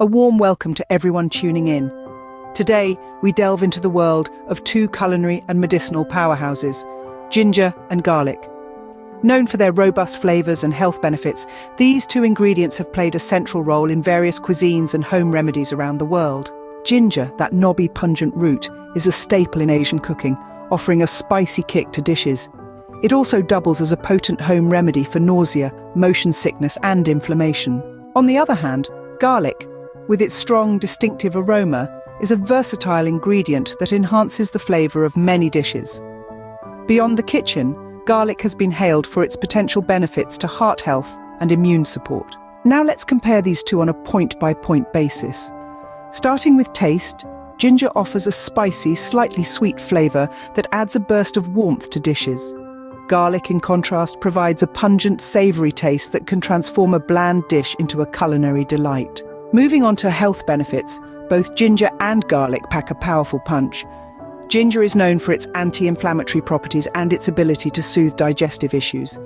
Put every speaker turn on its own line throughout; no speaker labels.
A warm welcome to everyone tuning in. Today, we delve into the world of two culinary and medicinal powerhouses, ginger and garlic. Known for their robust flavors and health benefits, these two ingredients have played a central role in various cuisines and home remedies around the world. Ginger, that knobby, pungent root, is a staple in Asian cooking, offering a spicy kick to dishes. It also doubles as a potent home remedy for nausea, motion sickness, and inflammation. On the other hand, garlic, with its strong, distinctive aroma, is a versatile ingredient that enhances the flavor of many dishes. Beyond the kitchen, garlic has been hailed for its potential benefits to heart health and immune support. Now let's compare these two on a point-by-point basis. Starting with taste, ginger offers a spicy, slightly sweet flavor that adds a burst of warmth to dishes. Garlic, in contrast, provides a pungent, savory taste that can transform a bland dish into a culinary delight. Moving on to health benefits, both ginger and garlic pack a powerful punch. Ginger is known for its anti-inflammatory properties and its ability to soothe digestive issues.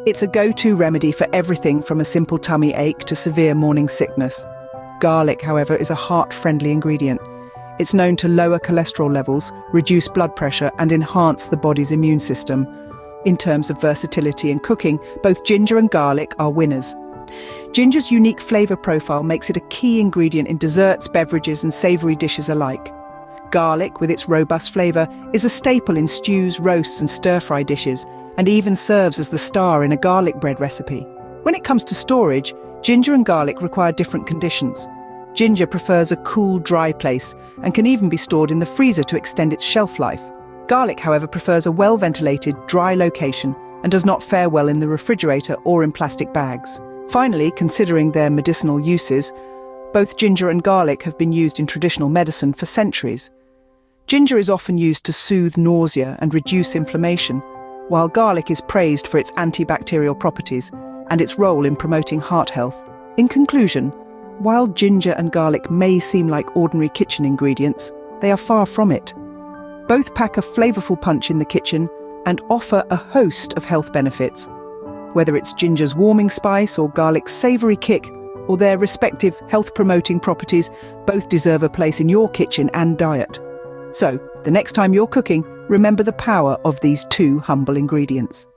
It's a go-to remedy for everything from a simple tummy ache to severe morning sickness. Garlic, however, is a heart-friendly ingredient. It's known to lower cholesterol levels, reduce blood pressure, and enhance the body's immune system. In terms of versatility in cooking, both ginger and garlic are winners. Ginger's unique flavor profile makes it a key ingredient in desserts, beverages, and savory dishes alike. Garlic, with its robust flavor, is a staple in stews, roasts, and stir-fry dishes, and even serves as the star in a garlic bread recipe. When it comes to storage, ginger and garlic require different conditions. Ginger prefers a cool, dry place, and can even be stored in the freezer to extend its shelf life. Garlic, however, prefers a well-ventilated, dry location and does not fare well in the refrigerator or in plastic bags. Finally, considering their medicinal uses, both ginger and garlic have been used in traditional medicine for centuries. Ginger is often used to soothe nausea and reduce inflammation, while garlic is praised for its antibacterial properties and its role in promoting heart health. In conclusion, while ginger and garlic may seem like ordinary kitchen ingredients, they are far from it. Both pack a flavorful punch in the kitchen and offer a host of health benefits. Whether it's ginger's warming spice or garlic's savory kick, or their respective health-promoting properties, both deserve a place in your kitchen and diet. So, the next time you're cooking, remember the power of these two humble ingredients.